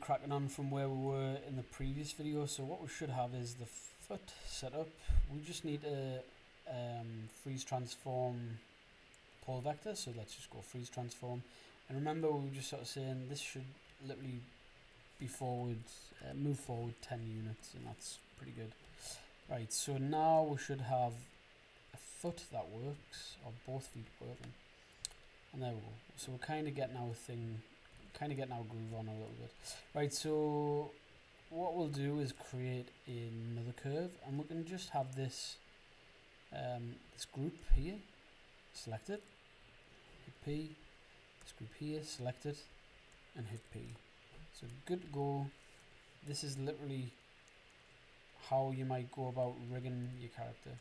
cracking on from where we were in the previous video. So what we should have is the foot set up. We just need a freeze transform pole vector. So let's just go freeze transform. And remember, we were just sort of saying this should literally be forward, move forward 10 units, and that's pretty good. Right, so now we should have a foot that works, or both feet working. And there we go. So we're kind of getting our thing, kind of getting our groove on a little bit. Right, so what we'll do is create another curve, and we can just have this this group here, select it, hit P, this group here, select it, and hit P. So good to go. This is literally how you might go about rigging your character.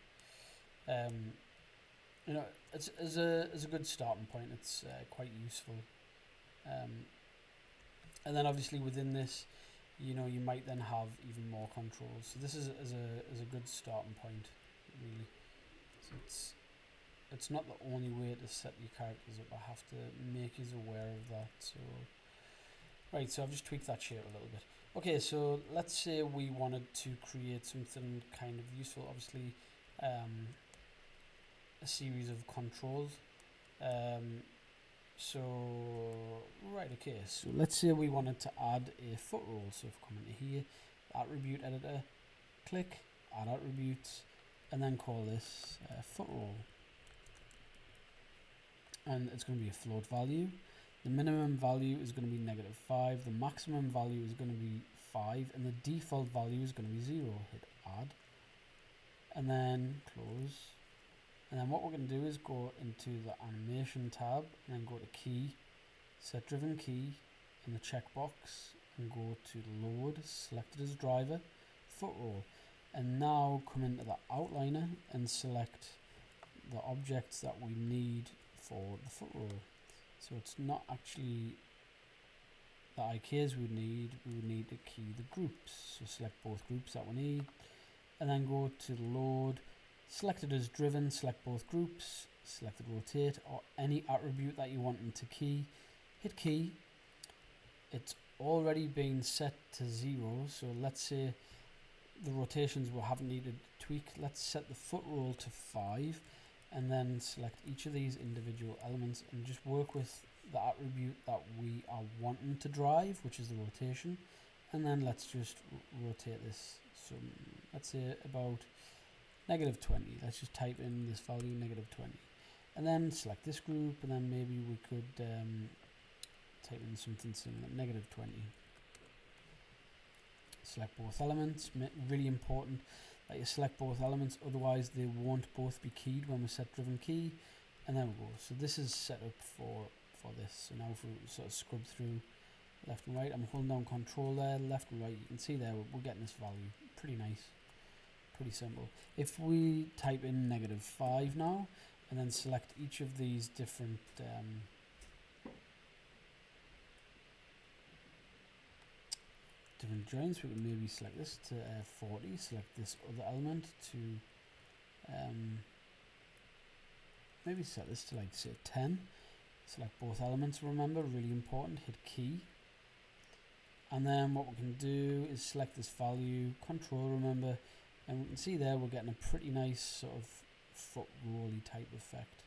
You know, it's as a good starting point. It's quite useful. And then obviously within this, you know, you might then have even more controls. So this is a good starting point, really. So it's not the only way to set your characters up. I have to make you aware of that. So right, so I've just tweaked that shape a little bit. Okay, so let's say we wanted to create something kind of useful. Obviously, a series of controls. So right, okay, so let's say we wanted to add a foot roll. So if we come into here, attribute editor, click add attributes, and then call this foot roll, and it's going to be a float value. The minimum value is going to be -5, the maximum value is going to be 5, and the default value is going to be 0. Hit add, and then close. And then what we're going to do is go into the animation tab, and then go to key, set driven key in the checkbox, and go to load, select it as driver, foot roll. And now come into the outliner and select the objects that we need for the foot roll. So it's not actually the IKs we would need to key the groups. So select both groups that we need, and then go to load, select it as driven, select both groups, select it rotate, or any attribute that you want to key, hit key. It's already been set to 0, so let's say the rotations we haven't needed to tweak. Let's set the foot roll to 5, and then select each of these individual elements and just work with the attribute that we are wanting to drive, which is the rotation. And then let's just rotate this, so let's say about -20. Let's just type in this value, -20, and then select this group, and then maybe we could type in something similar, -20. Select both elements. Really important that you select both elements, otherwise they won't both be keyed when we set driven key. And there we go. So this is set up for this. So now if we sort of scrub through left and right, I'm holding down control there, left and right, you can see there we're getting this value. Pretty nice, pretty simple. If we type in -5 now, and then select each of these different different joints, we can maybe select this to 40, select this other element to maybe set this to, like, say 10, select both elements, remember, really important, hit key, and then what we can do is select this value, control, remember, and we can see there we're getting a pretty nice sort of foot rolly type effect.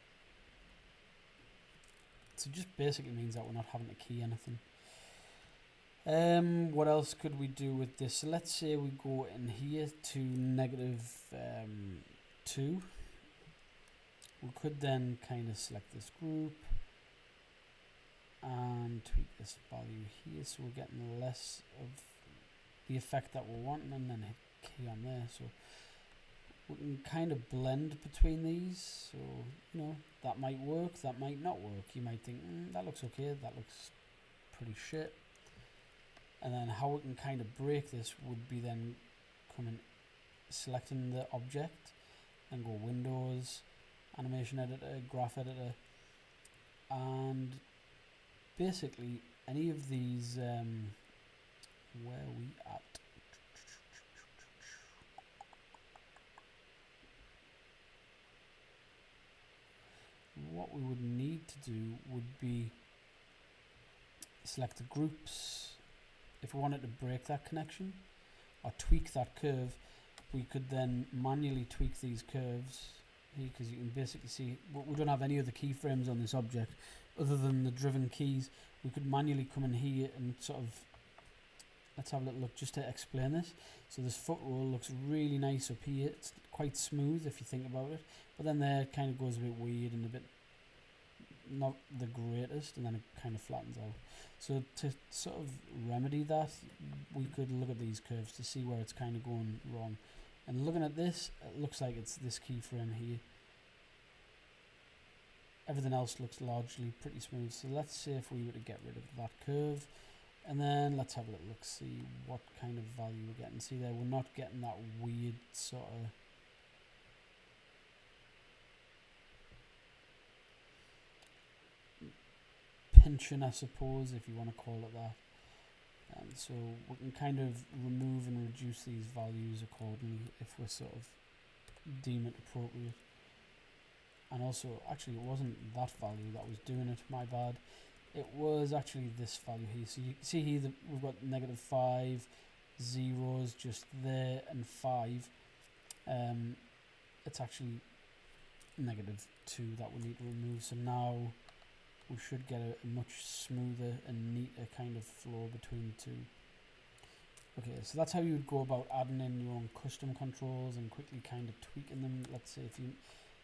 So it just basically means that we're not having to key anything. What else could we do with this? So let's say we go in here to -2. We could then kind of select this group and tweak this value here, so we're getting less of the effect that we're wanting, and then hit key on there. So we can kind of blend between these. So, you know, that might work, that might not work. You might think, that looks okay, that looks pretty shit. And then how we can kind of break this would be then coming, selecting the object, and go Windows, Animation Editor, Graph Editor, and basically any of these, where are we at? What we would need to do would be select the groups, if we wanted to break that connection or tweak that curve, we could then manually tweak these curves here, because you can basically see we don't have any other keyframes on this object other than the driven keys. We could manually come in here and sort of, let's have a little look just to explain this. So this foot roll looks really nice up here. It's quite smooth if you think about it, but then there it kind of goes a bit weird and a bit not the greatest, and then it kind of flattens out. So to sort of remedy that, we could look at these curves to see where it's kind of going wrong. And looking at this, it looks like it's this keyframe here. Everything else looks largely pretty smooth. So let's see if we were to get rid of that curve. And then let's have a little look, see what kind of value we're getting. See there, we're not getting that weird sort of pinching, I suppose, if you want to call it that. And so we can kind of remove and reduce these values accordingly if we sort of deem it appropriate. And also, actually, it wasn't that value that was doing it, my bad. It was actually this value here. So you can see here that we've got -5, zeros just there, and 5. It's actually -2 that we need to remove. So now we should get a much smoother and neater kind of flow between the two. Okay, so that's how you would go about adding in your own custom controls and quickly kind of tweaking them. Let's say if you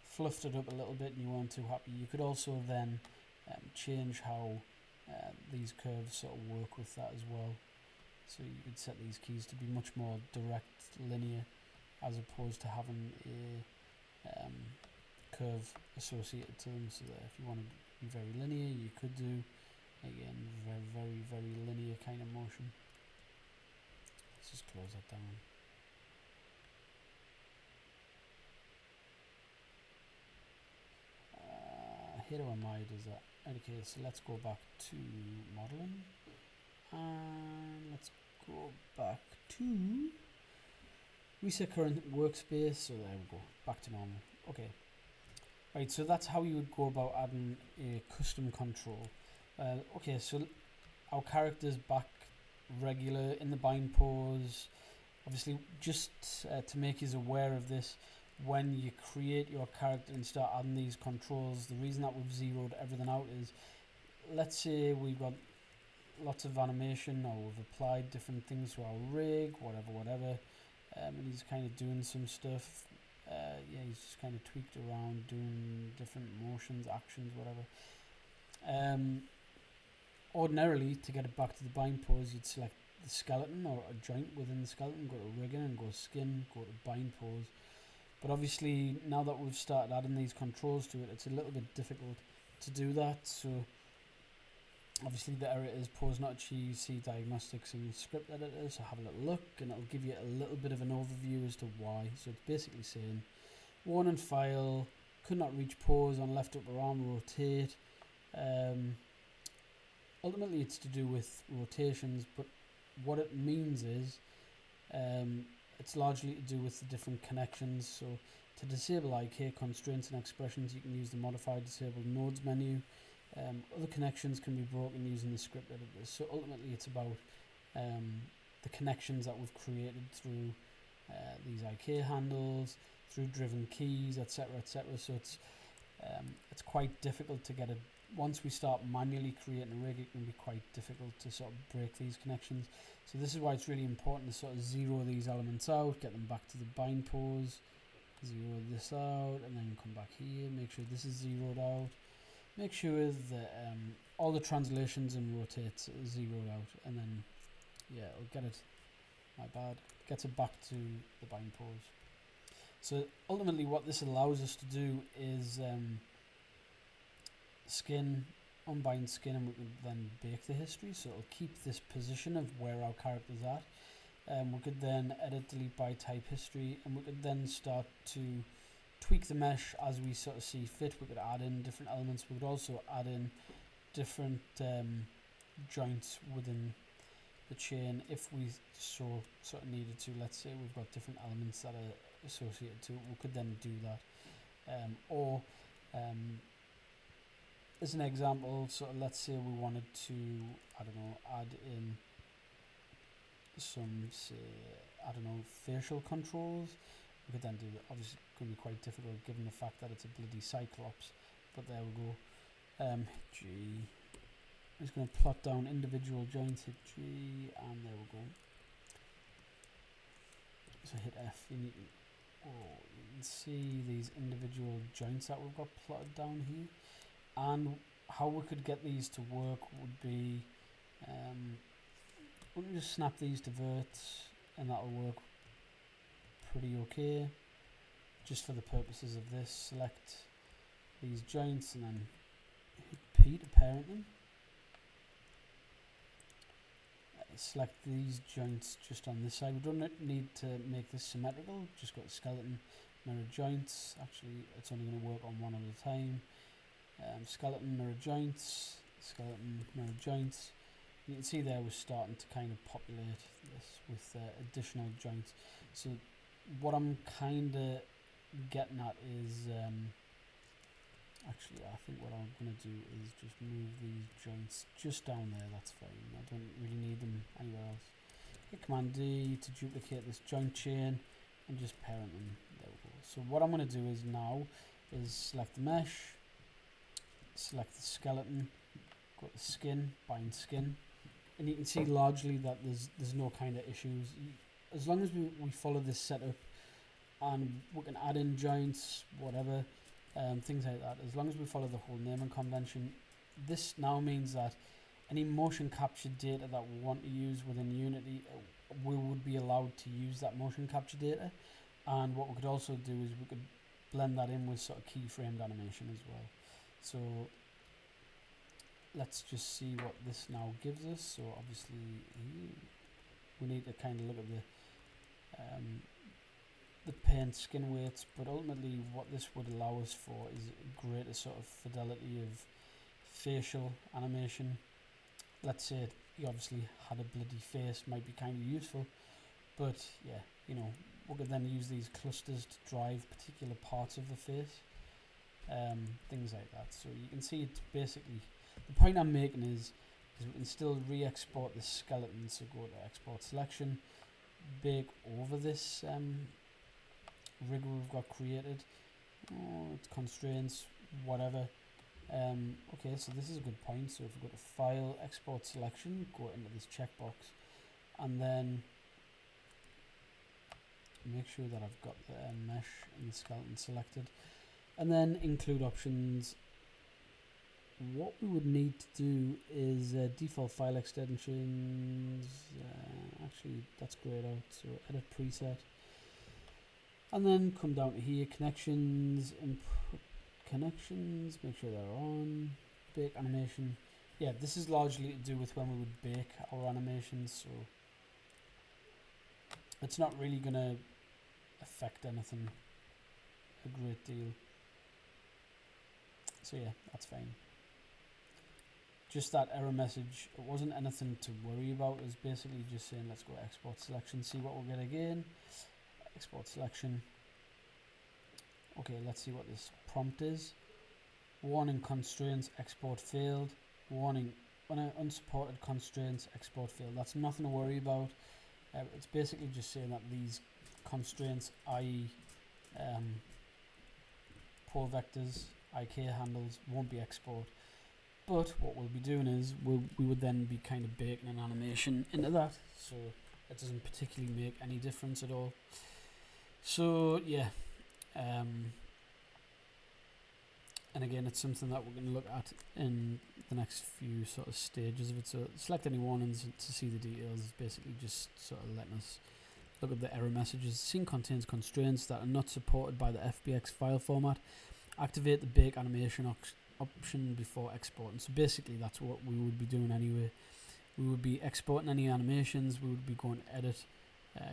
fluffed it up a little bit and you weren't too happy, you could also then change how these curves sort of work with that as well. So you could set these keys to be much more direct, linear, as opposed to having a curve associated to them. So that if you want to be very linear, you could do, again, very linear kind of motion. Let's just close that down. Hero does that. Okay, so let's go back to modeling, and let's go back to reset current workspace. So there we go, back to normal. Okay, right, so that's how you would go about adding a custom control. Okay, so our character's back regular in the bind pose. Obviously, just to make you aware of this, when you create your character and start adding these controls, the reason that we've zeroed everything out is, let's say we've got lots of animation, or we've applied different things to our rig, whatever, and he's kind of doing some stuff. Yeah, he's just kind of tweaked around, doing different motions, actions, whatever. Ordinarily, to get it back to the bind pose, you'd select the skeleton or a joint within the skeleton, go to rigging and go skin, go to bind pose. But obviously, now that we've started adding these controls to it, it's a little bit difficult to do that. So obviously the error is pose not achieved, see diagnostics in script editor. So have a little look and it'll give you a little bit of an overview as to why. So it's basically saying, warning file, could not reach pose on left upper arm, rotate. Ultimately it's to do with rotations, but what it means is, it's largely to do with the different connections. So to disable IK constraints and expressions, you can use the modify disable nodes menu. Other connections can be broken using the script editor. So ultimately it's about the connections that we've created through these IK handles, through driven keys, etc, etc. So it's quite difficult to get it. Once we start manually creating a rig, it can be quite difficult to sort of break these connections. So this is why it's really important to sort of zero these elements out, get them back to the bind pose, zero this out, and then come back here, make sure this is zeroed out, make sure that all the translations and rotates are zeroed out, and then, yeah, it'll get it, my bad, gets it back to the bind pose. So ultimately what this allows us to do is unbind skin, and we can then bake the history, so it'll keep this position of where our character's at. We could then edit delete by type history, and we could then start to tweak the mesh as we sort of see fit. We could add in different elements. We could also add in different joints within the chain if we sort of needed to. Let's say we've got different elements that are associated to it, we could then do that. As an example, so let's say we wanted to, I don't know, add in some, say, I don't know, facial controls. We could then do, obviously going to be quite difficult given the fact that it's a bloody Cyclops, but there we go. G. I'm just going to plot down individual joints, hit G, and there we go. So hit F, you can see these individual joints that we've got plotted down here. And how we could get these to work would be, we can just snap these to verts, and that'll work pretty okay. Just for the purposes of this, select these joints and then hit P to parent them. Select these joints just on this side. We don't need to make this symmetrical, just go to skeleton, mirror joints. Actually, it's only going to work on one at a time. Skeleton, mirror joints, skeleton, mirror joints. You can see there we're starting to kind of populate this with additional joints. So what I'm kind of getting at is, actually I think what I'm going to do is just move these joints just down there. That's fine. I don't really need them anywhere else. Hit Command D to duplicate this joint chain and just parent them. There we go. So what I'm going to do is now is select the mesh, select the skeleton, go to skin, bind skin, and you can see largely that there's no kind of issues. As long as we follow this setup and we can add in joints, whatever, things like that, as long as we follow the whole naming convention, this now means that any motion capture data that we want to use within Unity, we would be allowed to use that motion capture data. And what we could also do is we could blend that in with sort of keyframed animation as well. So let's just see what this now gives us. So obviously we need to kind of look at the paint skin weights, but ultimately what this would allow us for is greater sort of fidelity of facial animation. Let's say you obviously had a bloody face, might be kind of useful, but yeah, you know, we could then use these clusters to drive particular parts of the face, things like that. So you can see it's basically, the point I'm making is we can still re-export the skeleton. So go to export selection, bake over this rig we've got created. Oh, it's constraints, whatever. Okay, so this is a good point. So if we go to file, export selection, go into this checkbox, and then make sure that I've got the mesh and the skeleton selected, and then include options. What we would need to do is default file extensions. Actually, that's grayed out. So edit preset, and then come down to here, connections, input connections. Make sure they're on. Bake animation. Yeah, this is largely to do with when we would bake our animations. So it's not really gonna affect anything a great deal. So yeah, that's fine. Just that error message, it wasn't anything to worry about. It was basically just saying let's go export selection, see what we'll get again. Export selection. Okay, let's see what this prompt is. Warning, constraints, export failed. Warning, unsupported constraints, export failed. That's nothing to worry about. It's basically just saying that these constraints, i.e. pole vectors, IK handles, won't be exported. But what we'll be doing is we would then be kind of baking an animation into that, so it doesn't particularly make any difference at all. So yeah, and again, it's something that we're going to look at in the next few sort of stages of it. So select any warnings to see the details. It's basically just sort of letting us look at the error messages. The scene contains constraints that are not supported by the FBX file format. Activate the bake animation option before exporting. So basically that's what we would be doing anyway. We would be exporting any animations. We would be going to edit,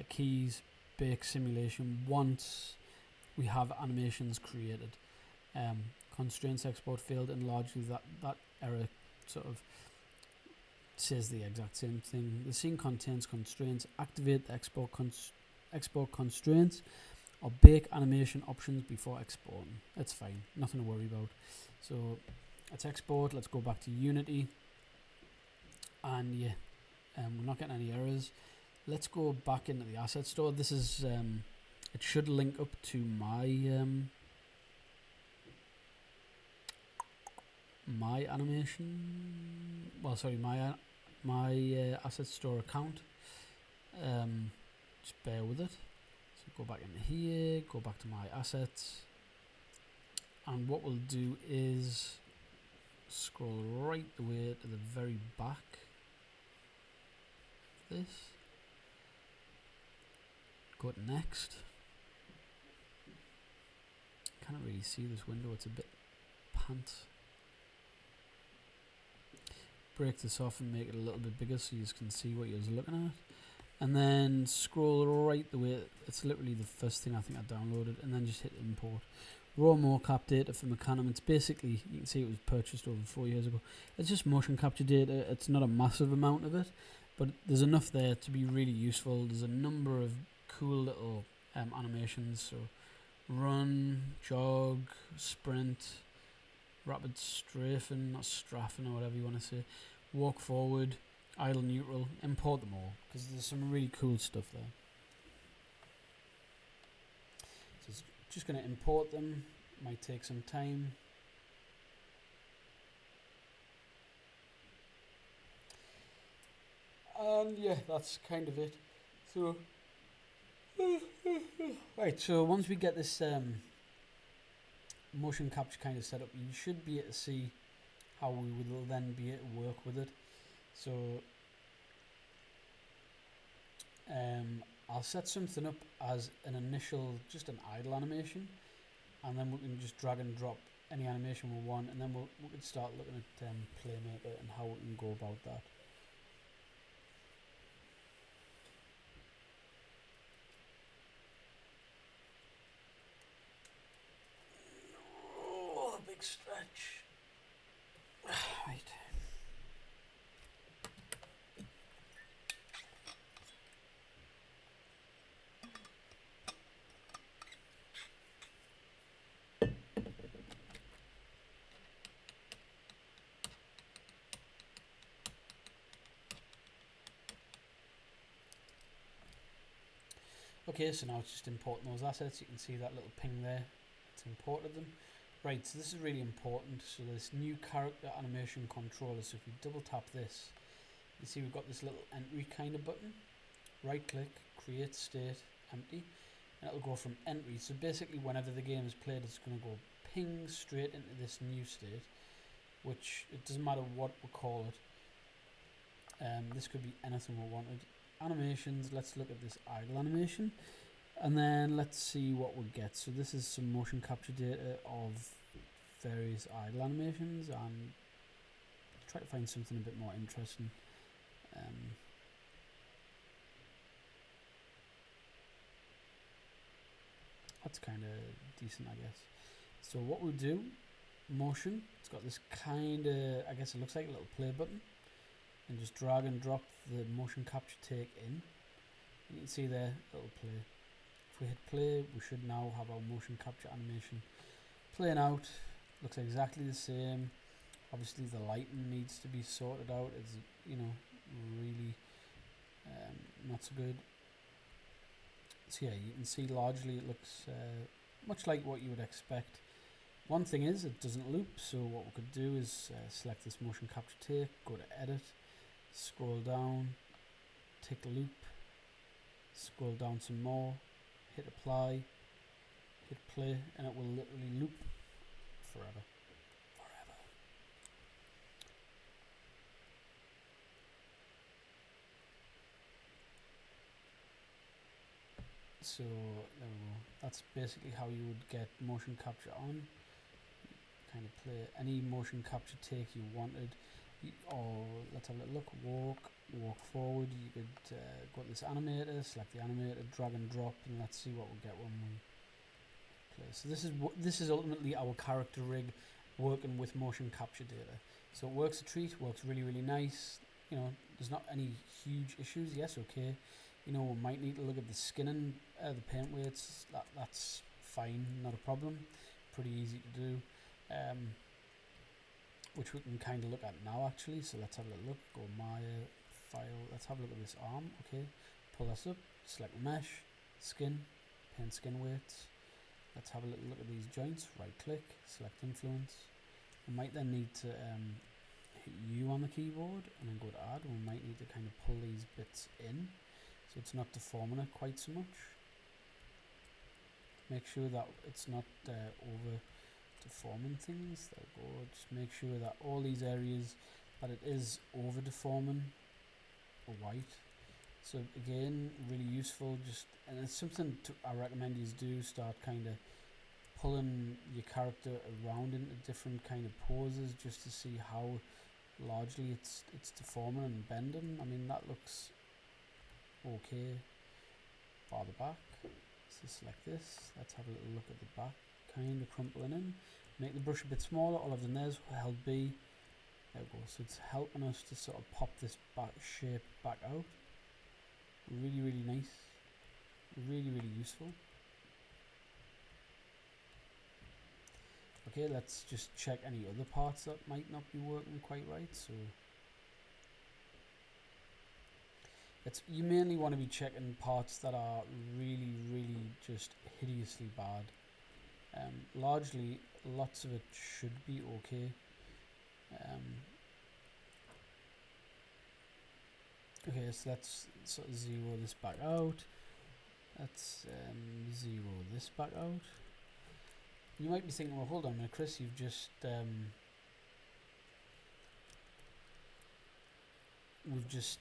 keys, bake simulation once we have animations created. Constraints export failed, and largely that error sort of says the exact same thing. The scene contains constraints. Activate the export constraints or bake animation options before exporting. That's fine, nothing to worry about. So let's export. Let's go back to Unity, and yeah, we're not getting any errors. let's go back into the asset store. This is it should link up to my my animation. Well, sorry, my asset store account. Just bear with it. So go back into here, go back to my assets, and what we'll do is scroll right the way to the very back of this. Go to next. Can't really see this window, it's a bit pants. Break this off and make it a little bit bigger so you can see what you're looking at. And then scroll right the way, it's literally the first thing I think I downloaded, and then just hit import. Raw mocap data for Mecanum. It's basically, you can see it was purchased over 4 years ago. It's just motion capture data. It's not a massive amount of it, but there's enough there to be really useful. There's a number of cool little animations. So run, jog, sprint, rapid strafing, not strafing or whatever you want to say, walk forward, idle neutral. Import them all because there's some really cool stuff there. So it's just going to import them. Might take some time. And yeah, that's kind of it. So right, so once we get this motion capture kind of set up, you should be able to see how we will then be able to work with it. So I'll set something up as an initial, just an idle animation, and then we can just drag and drop any animation we want, and then we can start looking at Playmaker and how we can go about that. Oh, a big stretch. Right. Okay, so now it's just importing those assets. You can see that little ping there. It's imported them. Right, so this is really important. So this new character animation controller. So if you double tap this, you see we've got this little entry kind of button. Right click, create state, empty, and it'll go from entry. So basically whenever the game is played, it's going to go ping straight into this new state, which it doesn't matter what we call it. This could be anything we wanted. Animations, let's look at this idle animation, and then let's see what we get. So this is some motion capture data of various idle animations, and try to find something a bit more interesting. That's kind of decent, I guess. So what we'll do, motion, it's got this kind of, I guess it looks like a little play button, and just drag and drop the motion capture take in. You can see there, it'll play. If we hit play, we should now have our motion capture animation playing out. Looks exactly the same. Obviously the lighting needs to be sorted out. It's, you know, really not so good. So yeah, you can see largely it looks much like what you would expect. One thing is it doesn't loop, so what we could do is select this motion capture take, go to edit, scroll down, take loop, scroll down some more, hit apply, hit play, and it will literally loop forever. So there we go. That's basically how you would get motion capture on. Kind of play any motion capture take you wanted. Or let's have a look. Walk forward. You could go to this animator, select the animator, drag and drop, and let's see what we'll get when we play. So this is ultimately our character rig working with motion capture data. So it works a treat. Works really nice. You know, there's not any huge issues. Yes, okay. You know, we might need to look at the skinning, the paint weights. That's fine, not a problem. Pretty easy to do. Which we can kind of look at now actually. So let's have a look. Go Maya, file. Let's have a look at this arm. Okay, pull this up, select mesh, skin, paint skin weights. Let's have a little look at these joints. Right click, select influence. We might then need to hit U on the keyboard and then go to add. We might need to kind of pull these bits in so it's not deforming it quite so much. Make sure that it's not over deforming things. There we go. Just make sure that all these areas that it is over deforming are white. So again, really useful. Just, and it's something I recommend you do. Start kind of pulling your character around into different kind of poses just to see how largely it's deforming and bending. I mean, that looks okay. Bar the back. So select this. Let's have a little look at the back, kind of crumpling in. Make the brush a bit smaller. All I've done there is held B. There we go. So it's helping us to sort of pop this back shape back out. Really, really nice. Really, really useful. Okay, let's just check any other parts that might not be working quite right. So you mainly want to be checking parts that are really, really just hideously bad. Largely, lots of it should be okay. Okay, so let's sort of zero this back out. Let's zero this back out. You might be thinking, well, hold on a minute, Chris, you've just we've just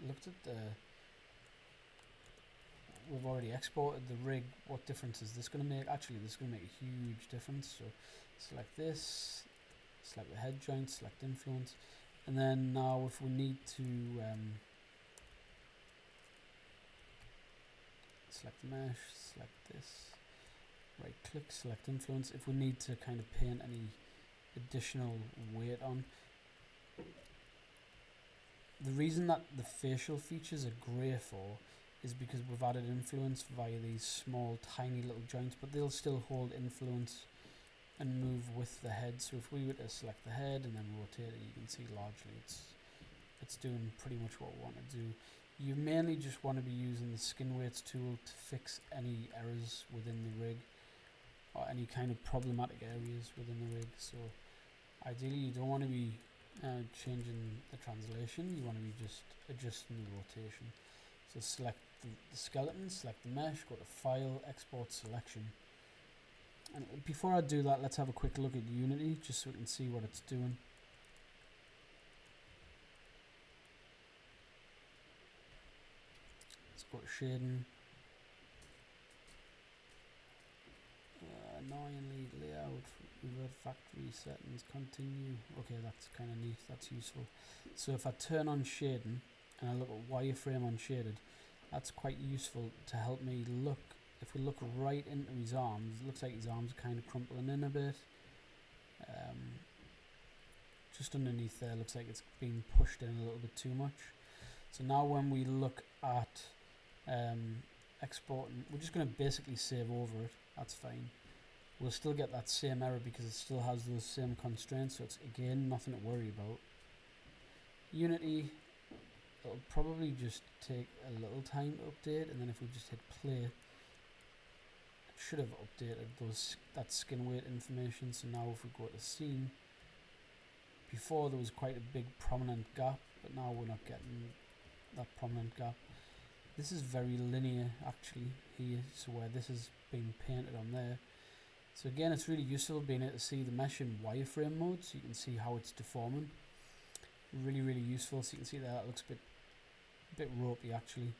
looked at we've already exported the rig. What difference is this going to make? Actually, this is going to make a huge difference. So select this, select the head joint, select influence, and then now if we need to select the mesh, select this, right click, select influence. If we need to kind of paint any additional weight on, the reason that the facial features are grey for is because we've added influence via these small tiny little joints, but they'll still hold influence and move with the head. So if we were to select the head and then rotate it, you can see largely it's doing pretty much what we want to do. You mainly just want to be using the skin weights tool to fix any errors within the rig or any kind of problematic areas within the rig. So ideally you don't want to be changing the translation, you want to be just adjusting the rotation. So select the skeleton, select the mesh, go to File, Export Selection. And before I do that, let's have a quick look at Unity just so we can see what it's doing. Let's go to shading. Annoyingly layout, revert factory settings, continue. Okay, that's kind of neat, that's useful. So if I turn on shading and I look at wireframe unshaded, that's quite useful to help me look. If we look right into his arms, it looks like his arms are kind of crumpling in a bit. Just underneath there looks like it's being pushed in a little bit too much. So now when we look at exporting, we're just going to basically save over it. That's fine. We'll still get that same error because it still has those same constraints, so it's again nothing to worry about. Unity, it'll probably just take a little time to update, and then if we just hit play, it should have updated that skin weight information. So now if we go to scene, before there was quite a big prominent gap, but now we're not getting that prominent gap. This is very linear actually here, so where this is being painted on there. So again, it's really useful being able to see the mesh in wireframe mode, so you can see how it's deforming. Really, really useful. So you can see that looks a bit ropey actually.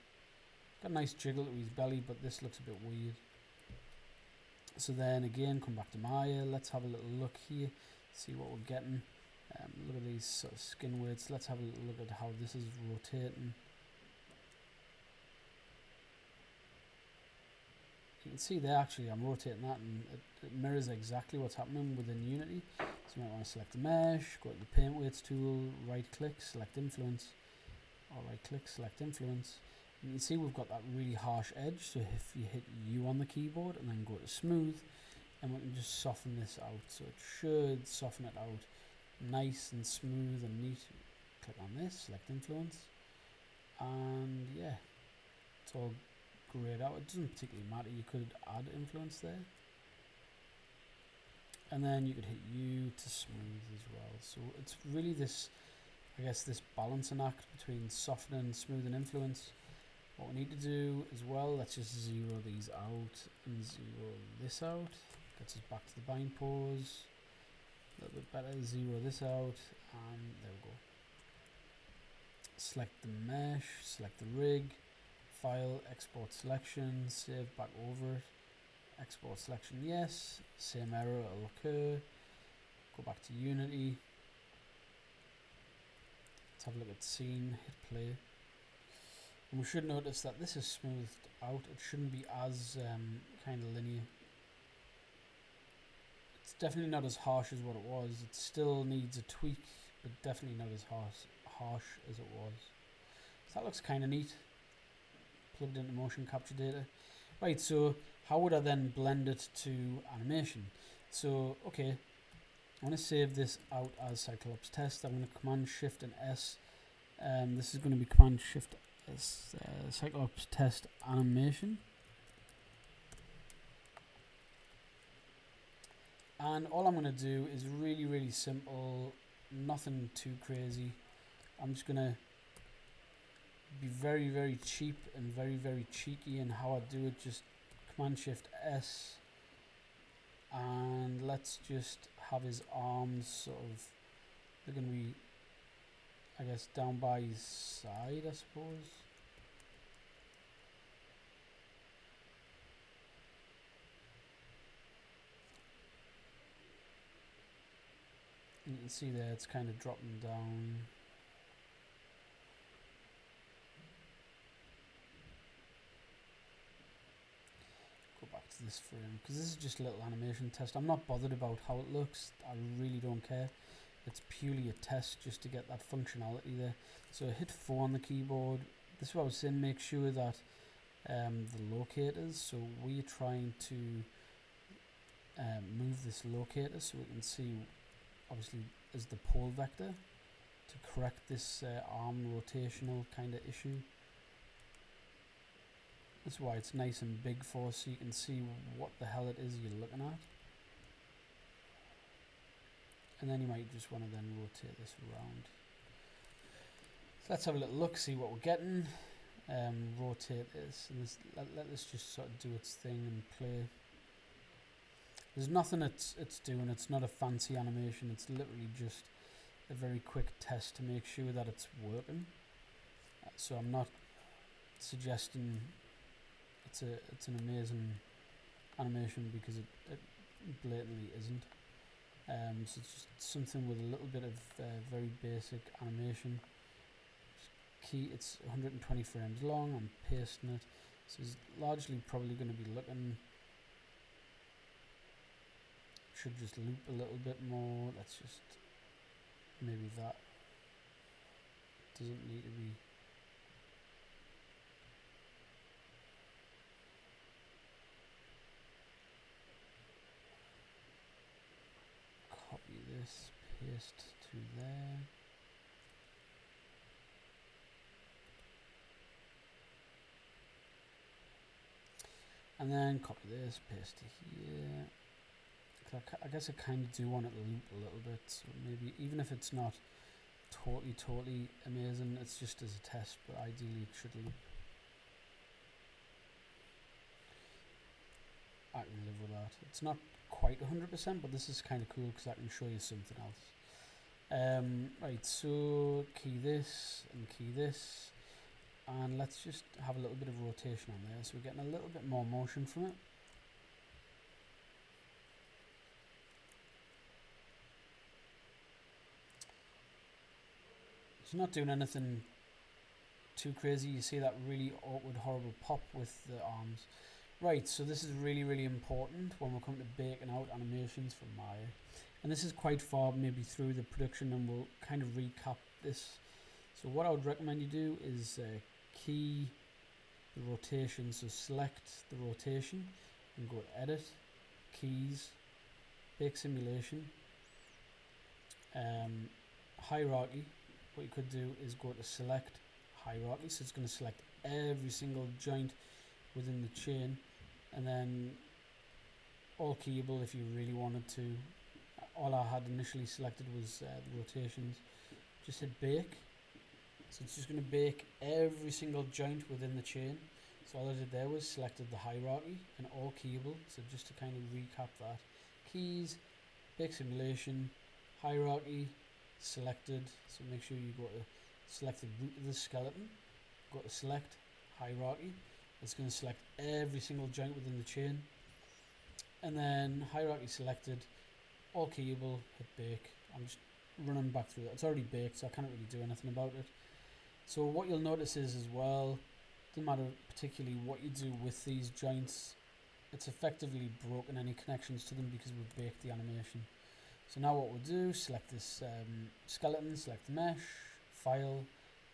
Got a nice jiggle to his belly, but this looks a bit weird. So then again, come back to Maya. Let's have a little look here, see what we're getting. Look at these sort of skin weights. Let's have a little look at how this is rotating. You can see there actually I'm rotating that and it mirrors exactly what's happening within Unity. So you might want to select the mesh, go to the paint weights tool, right click, select influence, or right click, select influence. And you can see we've got that really harsh edge, so if you hit U on the keyboard and then go to smooth, and we can just soften this out. So it should soften it out nice and smooth and neat. Click on this, select influence, and yeah, it's all grayed out. It doesn't particularly matter, you could add influence there. And then you could hit U to smooth as well. So it's really this, I guess, this balancing act between softening, smooth and influence. What we need to do as well, let's just zero these out and zero this out. Gets us back to the bind pose. A little bit better, zero this out, and there we go. Select the mesh, select the rig, file, export selection, save back over it. Export selection, yes. Same error will occur. Go back to Unity. Let's have a look at scene, hit play. And we should notice that this is smoothed out. It shouldn't be as kind of linear. It's definitely not as harsh as what it was. It still needs a tweak, but definitely not as harsh as it was. So that looks kind of neat. Plugged into motion capture data. Right, so how would I then blend it to animation? So, okay, I want to save this out as Cyclops test. I'm going to Command Shift and S. This is going to be Command Shift S, Cyclops test animation. And all I'm going to do is really, really simple, nothing too crazy. I'm just going to be very, very cheap and very, very cheeky in how I do it. Just Command Shift S, and let's just have his arms sort of, they're going to be, I guess, down by his side, I suppose. And you can see there it's kind of dropping down. Back to this frame because this is just a little animation test. I'm not bothered about how it looks. I really don't care. It's purely a test just to get that functionality there. So hit 4 on the keyboard. This is what I was saying, make sure that the locators, so we're trying to move this locator so we can see, obviously, as the pole vector to correct this arm rotational kind of issue. That's why it's nice and big for us, so you can see what the hell it is you're looking at. And then you might just want to then rotate this around. So let's have a little look, see what we're getting. Rotate this, and let this just sort of do its thing and play. There's nothing it's doing, it's not a fancy animation, it's literally just a very quick test to make sure that it's working. So I'm not suggesting it's an amazing animation because it blatantly isn't. So it's just something with a little bit of very basic animation. Key, it's 120 frames long. I'm pasting it, so it's largely probably going to be looking. Should just loop a little bit more. Let's just maybe that doesn't need to be. Copy this, paste to there. And then copy this, paste to here. I guess I kind of do want it to loop a little bit, so maybe even if it's not totally amazing, it's just as a test, but ideally it should loop. I can live with that. It's not quite 100%, but this is kind of cool because I can show you something else. Right, so key this and key this, and let's just have a little bit of rotation on there, so we're getting a little bit more motion from it. It's not doing anything too crazy. You see that really awkward, horrible pop with the arms. Right, so this is really important when we're coming to baking out animations for Maya. And this is quite far maybe through the production, and we'll kind of recap this. So what I would recommend you do is key the rotation. So select the rotation and go to edit, keys, bake simulation, hierarchy. What you could do is go to select, hierarchy, so it's going to select every single joint within the chain, and then all keyable if you really wanted to. All I had initially selected was the rotations. Just hit bake, so it's just going to bake every single joint within the chain. So all I did there was selected the hierarchy and all keyable. So just to kind of recap that, keys, bake simulation, hierarchy, selected. So make sure you go to select the root of the skeleton, go to select hierarchy. It's going to select every single joint within the chain, and then hierarchy selected, all keyable, hit bake. I'm just running back through that. It's already baked, so I can't really do anything about it. So what you'll notice is as well, doesn't matter particularly what you do with these joints, it's effectively broken any connections to them because we've baked the animation. So now what we'll do, select this skeleton, select the mesh, file,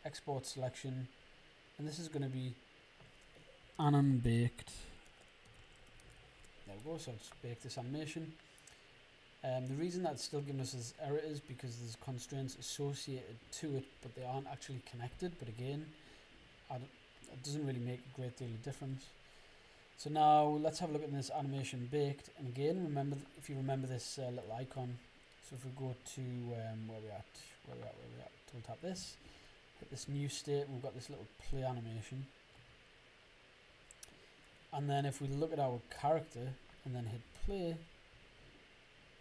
export selection, and this is going to be an unbaked. There we go, so I'll just bake this animation. The reason that it's still giving us this error is because there's constraints associated to it, but they aren't actually connected. But again, it doesn't really make a great deal of difference. So now let's have a look at this animation baked. And again, remember, if you remember this little icon. So if we go to where we at, we'll tap this, hit this new state, and we've got this little play animation. And then if we look at our character and then hit play,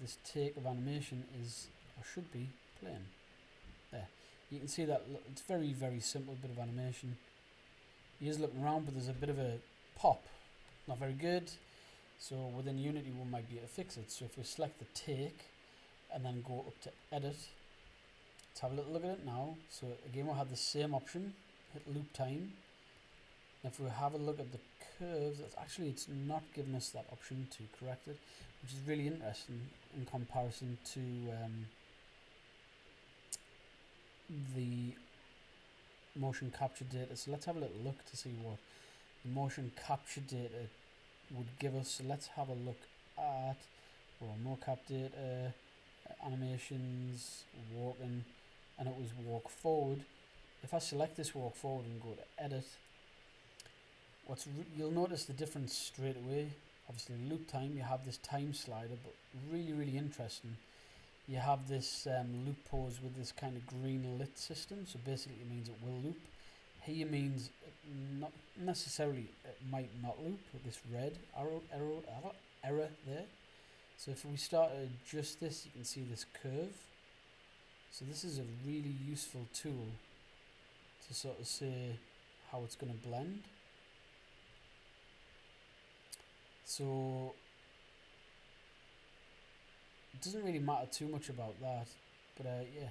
this take of animation is, or should be, playing. There. You can see that it's very, very simple bit of animation. He is looking around, but there's a bit of a pop. Not very good. So within Unity, we might be able to fix it. So if we select the take and then go up to edit, let's have a little look at it now. So again, we'll have the same option, hit loop time. And if we have a look at the curves, it's not giving us that option to correct it, which is really interesting in comparison to the motion capture data. So let's have a little look to see what the motion capture data would give us. So let's have a look at mocap data, animations, walking, and it was walk forward. If I select this walk forward and go to edit, you'll notice the difference straight away. Obviously loop time, you have this time slider, but really interesting, you have this loop pose with this kind of green lit system. So basically it means it will loop. Here means not necessarily, it might not loop, with this red error there. So if we start to adjust this, you can see this curve. So this is a really useful tool to sort of say how it's going to blend. So it doesn't really matter too much about that, but yeah,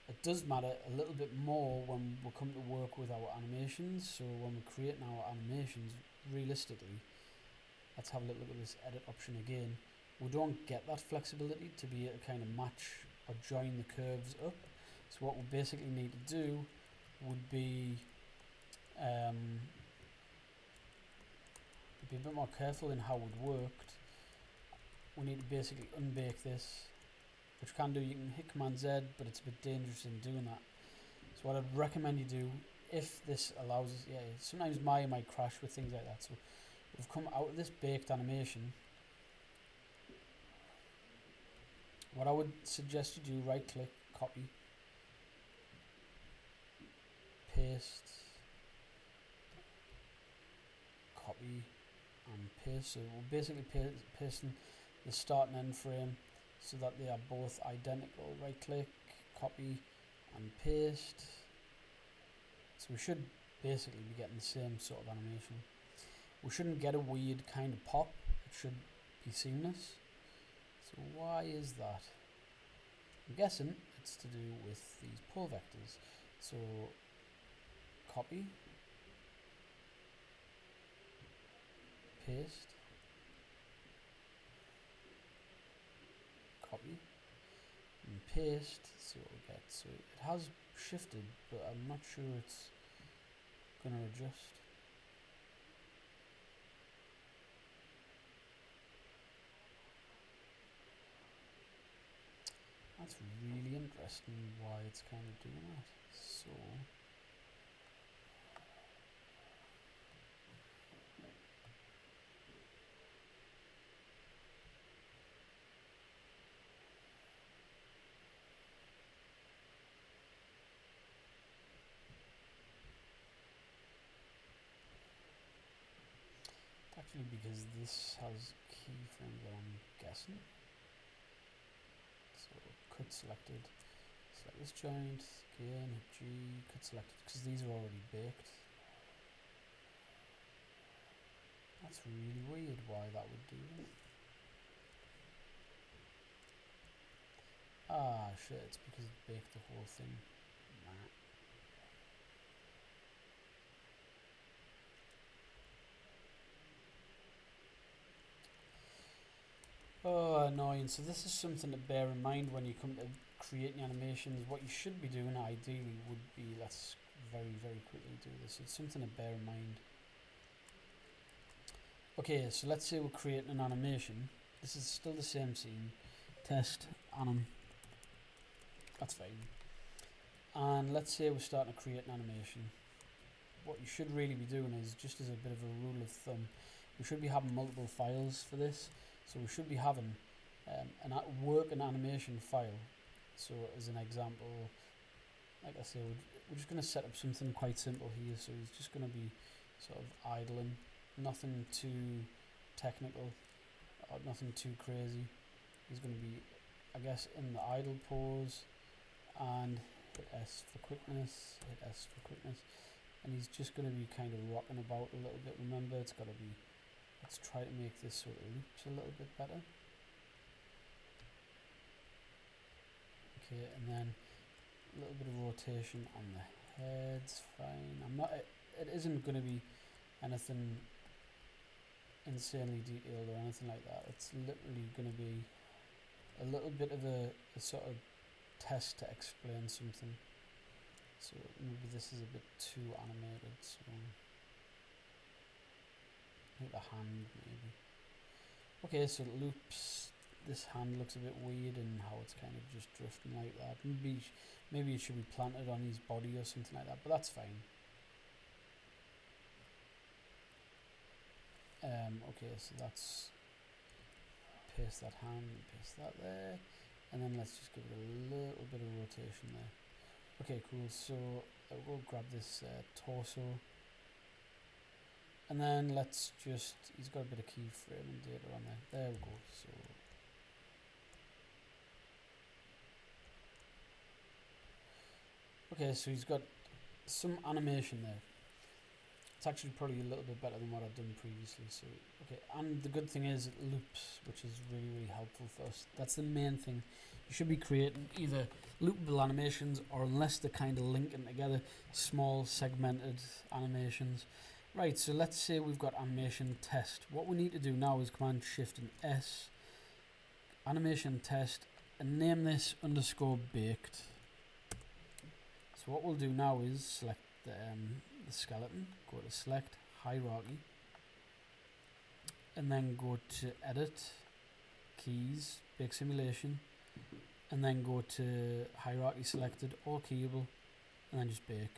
it does matter a little bit more when we come to work with our animations. So when we're creating our animations, realistically, let's have a little look at this edit option again. We don't get that flexibility to be able to kind of match or join the curves up. So what we basically need to do would be be a bit more careful in how it worked. We need to basically unbake this, which you can do. You can hit Command Z, but it's a bit dangerous in doing that. So what I'd recommend you do, if this allows us, yeah, sometimes Maya might crash with things like that. So we've come out of this baked animation. What I would suggest you do, right click, copy, paste, copy, and paste. So we're basically pasting the start and end frame so that they are both identical. Right click, copy, and paste. So we should basically be getting the same sort of animation. We shouldn't get a weird kind of pop. It should be seamless. So why is that? I'm guessing it's to do with these pull vectors. So copy, paste, copy, and paste. See what we get. So it has shifted, but I'm not sure it's going to adjust. That's really interesting why it's kind of doing that. So Partially because this has keyframes that I'm guessing. So cut selected. Select this joint, again, hit G, cut selected, because these are already baked. That's really weird why that would do that. Ah, shit, it's because it baked the whole thing. Nah. Oh, annoying. So this is something to bear in mind when you come to creating animations. What you should be doing ideally would be, let's very quickly do this. It's something to bear in mind. Okay, so let's say we're creating an animation. This is still the same scene. Test, anim. That's fine. And let's say we're starting to create an animation. What you should really be doing is, just as a bit of a rule of thumb, we should be having multiple files for this. So we should be having an animation file. So as an example, like I say, we're just going to set up something quite simple here. So it's just going to be sort of idling, nothing too technical, or nothing too crazy. He's going to be, I guess, in the idle pose, and hit S for quickness, hit S for quickness, and he's just going to be kind of rocking about a little bit. Remember, it's got to be, let's try to make this sort of loops a little bit better. Okay, and then a little bit of rotation on the head's fine. It isn't going to be anything insanely detailed or anything like that. It's literally going to be a little bit of a sort of test to explain something. So maybe this is a bit too animated, so I think the hand maybe. Okay, so it loops. This hand looks a bit weird and how it's kind of just drifting like that. Maybe it should be planted on his body or something like that, but that's fine. Okay, so that's paste that hand, paste that there, and then let's just give it a little bit of rotation there. Okay, cool. So we'll grab this torso, and then let's just, he's got a bit of keyframe and data on there. There we go. So okay, so he's got some animation there. It's actually probably a little bit better than what I've done previously. So okay, and the good thing is it loops, which is really helpful for us. That's the main thing. You should be creating either loopable animations, or unless they're kind of linking together, small segmented animations. Right, so let's say we've got animation test. What we need to do now is Command Shift and S, animation test, and name this underscore baked. So what we'll do now is select the skeleton, go to select hierarchy, and then go to edit, keys, bake simulation, and then go to hierarchy selected or keyable, and then just bake.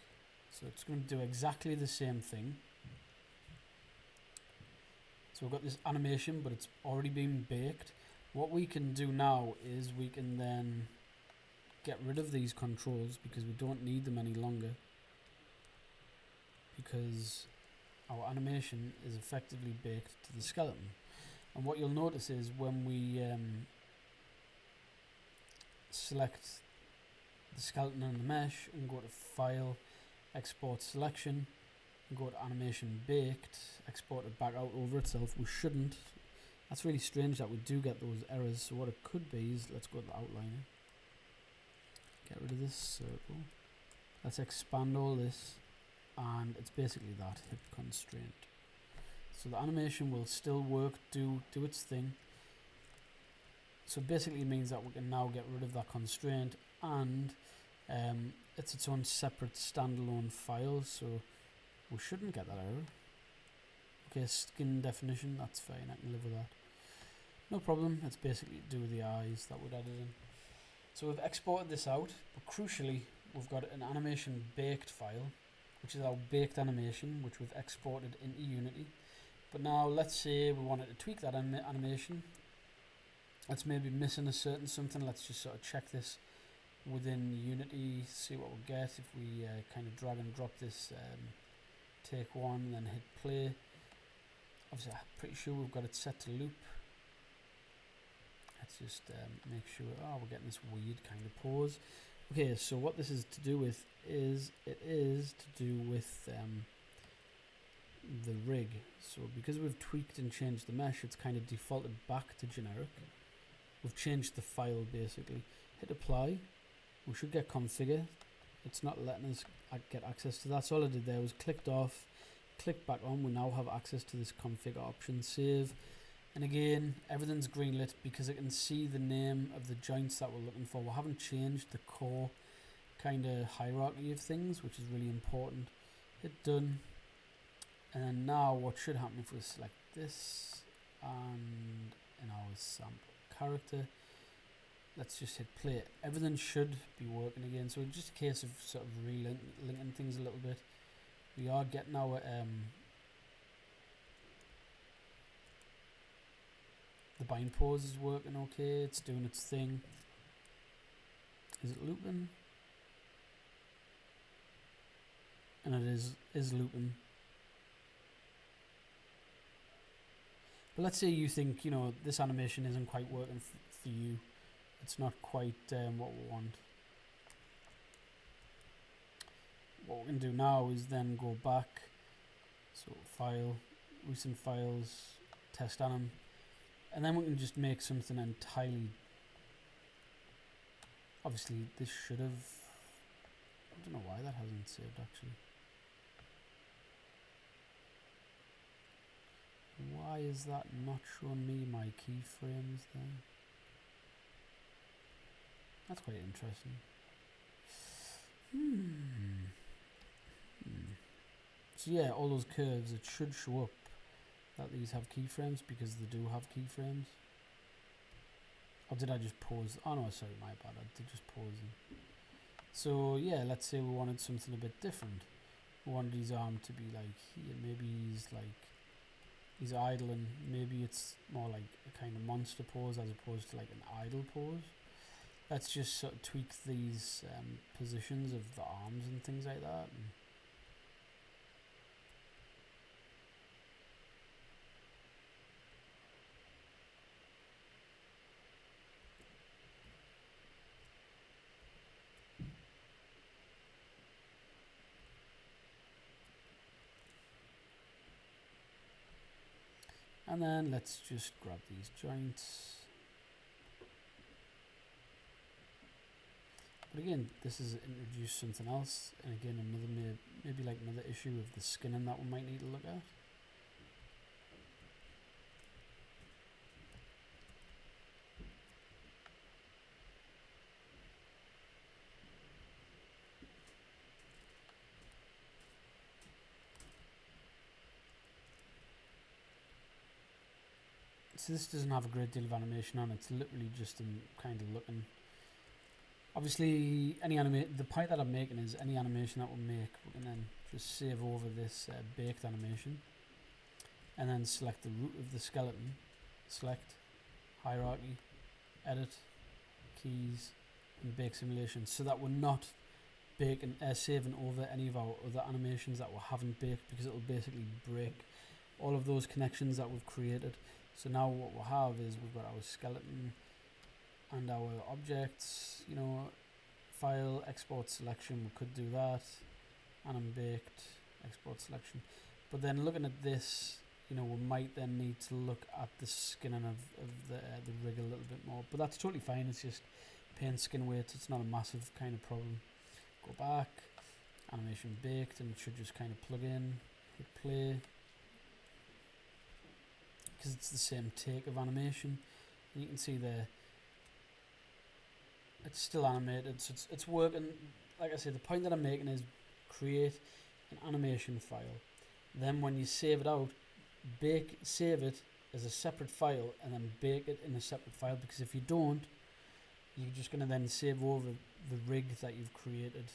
So it's going to do exactly the same thing. So we've got this animation, but it's already been baked. What we can do now is we can then get rid of these controls because we don't need them any longer, because our animation is effectively baked to the skeleton. And what you'll notice is when we select the skeleton in the mesh and go to File, Export Selection, and go to Animation Baked, export it back out over itself, we shouldn't. That's really strange that we do get those errors. So what it could be is, let's go to the outliner, get rid of this circle, let's expand all this, and it's basically that hip constraint. So the animation will still work, do its thing. So basically it means that we can now get rid of that constraint, and it's its own separate standalone file, so we shouldn't get that error. Okay, skin definition, that's fine, I can live with that. No problem, it's basically to do with the eyes that we're editing. So we've exported this out, but crucially we've got an animation baked file, which is our baked animation, which we've exported into Unity. But now let's say we wanted to tweak that animation. It's maybe missing a certain something. Let's just sort of check this within Unity, see what we'll get if we kind of drag and drop this take one, then hit play. obviously I'm pretty sure we've got it set to loop. Let's just make sure, we're getting this weird kind of pause. Okay, so what this is to do with is, it is to do with the rig. So because we've tweaked and changed the mesh, it's kind of defaulted back to generic. We've changed the file basically. Hit apply. We should get configure. It's not letting us get access to that. So all I did there was clicked off, click back on. We now have access to this configure option, save. And again, everything's greenlit because it can see the name of the joints that we're looking for. We haven't changed the core kind of hierarchy of things, which is really important. Hit done. And then now what should happen if we select this and in our sample character, let's just hit play. Everything should be working again. So it's just a case of sort of relinking things a little bit. We are getting our the bind pause is working okay. It's doing its thing. Is it looping? And it is looping. But let's say you think, you know, this animation isn't quite working for you. It's not quite what we want. What we can do now is then go back. So file, recent files, test anim. And then we can just make something entirely. Obviously this should have, I don't know why that hasn't saved actually. Why is that not showing me my keyframes then? That's quite interesting. So yeah, all those curves, it should show up that these have keyframes because they do have keyframes. Or did I just pause? Oh no, sorry, my bad. I did just pause them. So yeah, let's say we wanted something a bit different. We wanted his arm to be like here. Maybe he's idling. Maybe it's more like a kind of monster pose as opposed to like an idle pose. Let's just sort of tweak these positions of the arms and things like that. And then let's just grab these joints. But again, this is introduced something else, and again another maybe like another issue of the skinning that we might need to look at. So this doesn't have a great deal of animation on it. It's literally just kind of looking. Obviously, the point that I'm making is any animation that we make, we can then just save over this baked animation, and then select the root of the skeleton, select hierarchy, edit, keys, and bake simulation, so that we're not saving over any of our other animations that we haven't baked, because it'll basically break all of those connections that we've created. So now what we'll have is we've got our skeleton and our objects, you know, file, export selection, we could do that, anim baked, export selection. But then looking at this, you know, we might then need to look at the skinning of the rig a little bit more. But that's totally fine, it's just paint skin weight, it's not a massive kind of problem. Go back, animation baked, and it should just kind of plug in, hit play. Because it's the same take of animation, and you can see there it's still animated, so it's working. Like I said, the point that I'm making is create an animation file, then when you save it out, save it as a separate file and then bake it in a separate file, because if you don't, you're just going to then save over the rig that you've created,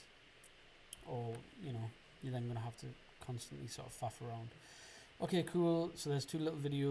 or you know, you're then going to have to constantly sort of faff around. Okay, cool. So there's two little videos.